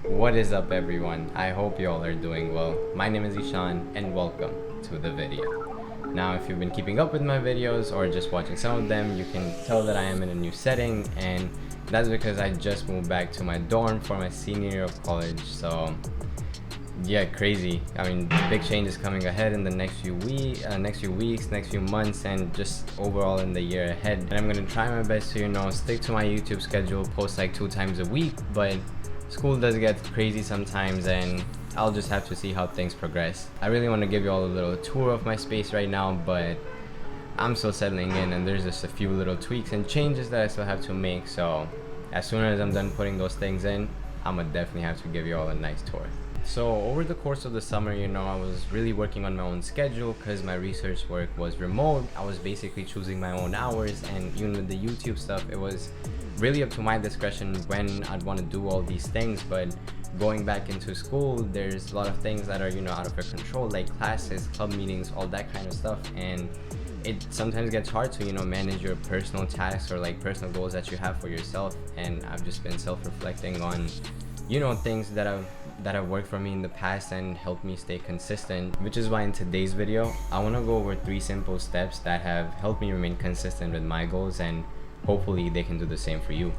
What is up, everyone? I hope you all are doing well. My name is Ishaan and welcome to the video. Now, if you've been keeping up with my videos or just watching some of them, you can tell that I am in a new setting, and that's because I just moved back to my dorm for my senior year of college. So yeah, crazy. I mean, big changes coming ahead in the next few weeks, next few months, and just overall in the year ahead. And I'm gonna try my best to stick to my YouTube schedule, post like 2 times a week, but school does get crazy sometimes, and I'll just have to see how things progress. I really want to give you all a little tour of my space right now, but I'm still settling in, and there's just a few little tweaks and changes that I still have to make. So as soon as I'm done putting those things in, I'm gonna definitely have to give you all a nice tour. So over the course of the summer, I was really working on my own schedule because my research work was remote. I was basically choosing my own hours, and even with the YouTube stuff, it was really up to my discretion when I'd want to do all these things. But going back into school, there's a lot of things that are out of your control, like classes, club meetings, all that kind of stuff, and it sometimes gets hard to manage your personal tasks or like personal goals that you have for yourself. And I've just been self-reflecting on things that have worked for me in the past and helped me stay consistent, which is why in today's video I want to go over 3 simple steps that have helped me remain consistent with my goals, and hopefully they can do the same for you.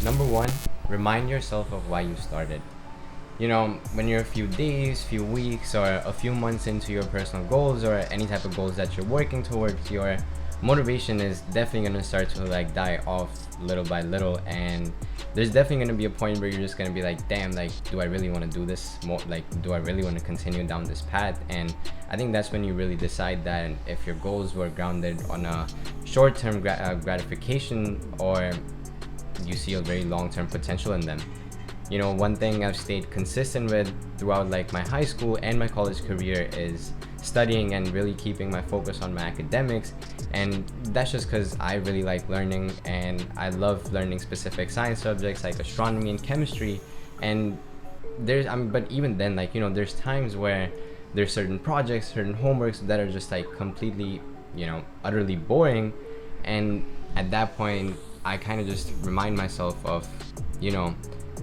Number 1, remind yourself of why you started. When you're a few days, few weeks, or a few months into your personal goals or any type of goals that you're working towards, your motivation is definitely going to start to like die off little by little, and there's definitely going to be a point where you're just going to be like, damn, like, do I really want to do this more? Like, do I really want to continue down this path? And I think that's when you really decide that if your goals were grounded on a short-term gratification, or you see a very long-term potential in them. One thing I've stayed consistent with throughout like my high school and my college career is studying and really keeping my focus on my academics. And that's just because I really like learning, and I love learning specific science subjects like astronomy and chemistry. And but even then, like, there's times where there's certain projects, certain homeworks that are just like completely, utterly boring. And at that point, I kind of just remind myself of,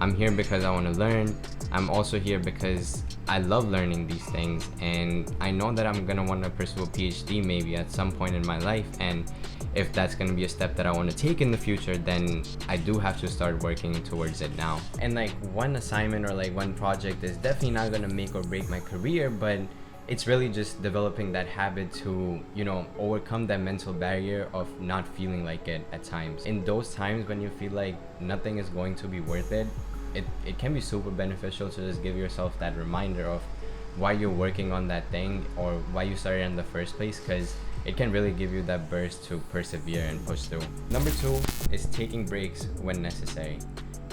I'm here because I want to learn. I'm also here because I love learning these things, and I know that I'm gonna want to pursue a PhD maybe at some point in my life. And if that's gonna be a step that I want to take in the future, then I do have to start working towards it now. And like, one assignment or like one project is definitely not gonna make or break my career, but it's really just developing that habit to overcome that mental barrier of not feeling like it at times. In those times when you feel like nothing is going to be worth it, it can be super beneficial to just give yourself that reminder of why you're working on that thing or why you started in the first place, because it can really give you that burst to persevere and push through. Number 2 is taking breaks when necessary.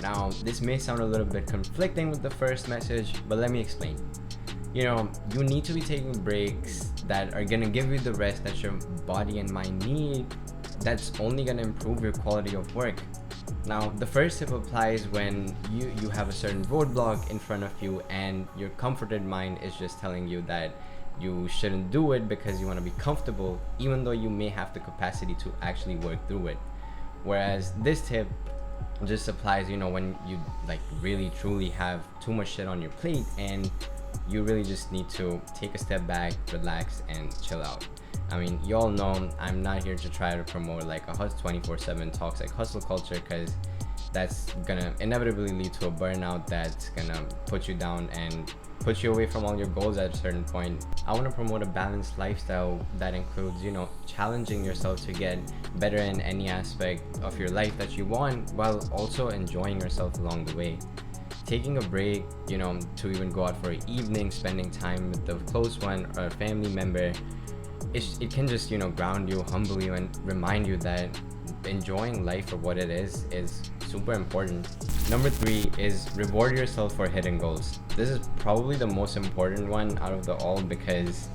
Now, this may sound a little bit conflicting with the first message, but let me explain. You need to be taking breaks that are gonna give you the rest that your body and mind need. That's only gonna improve your quality of work. Now, the first tip applies when you have a certain roadblock in front of you, and your comforted mind is just telling you that you shouldn't do it because you want to be comfortable, even though you may have the capacity to actually work through it. Whereas this tip just applies, when you like really truly have too much shit on your plate, and you really just need to take a step back, relax, and chill out. I mean, you all know I'm not here to try to promote like a 24/7 toxic hustle culture, because that's gonna inevitably lead to a burnout that's gonna put you down and put you away from all your goals at a certain point. I want to promote a balanced lifestyle that includes, challenging yourself to get better in any aspect of your life that you want, while also enjoying yourself along the way. Taking a break, to even go out for an evening, spending time with a close one or a family member, it can just ground you, humble you, and remind you that enjoying life for what it is super important. Number 3 is reward yourself for hitting goals. This is probably the most important one out of the all, because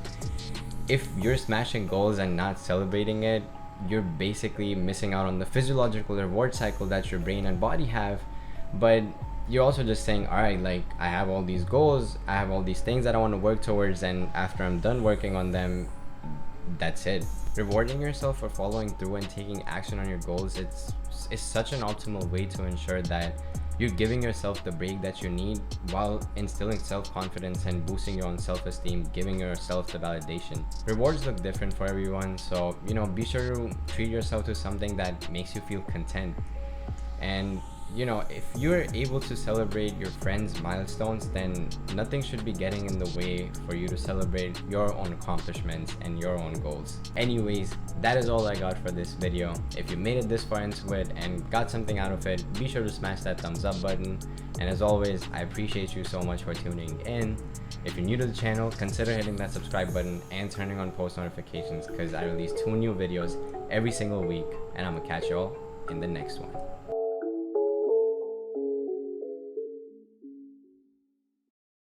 if you're smashing goals and not celebrating it, you're basically missing out on the physiological reward cycle that your brain and body have. But you're also just saying, all right, like, I have all these goals, I have all these things that I want to work towards, and after I'm done working on them, that's it. Rewarding yourself for following through and taking action on your goals, it's such an optimal way to ensure that you're giving yourself the break that you need while instilling self-confidence and boosting your own self-esteem, giving yourself the validation. Rewards look different for everyone, so be sure to treat yourself to something that makes you feel content. And if you're able to celebrate your friends' milestones, then nothing should be getting in the way for you to celebrate your own accomplishments and your own goals. Anyways, that is all I got for this video. If you made it this far into it and got something out of it, be sure to smash that thumbs up button. And as always, I appreciate you so much for tuning in. If you're new to the channel, consider hitting that subscribe button and turning on post notifications, because I release 2 new videos every single week, and I'm gonna catch y'all in the next one.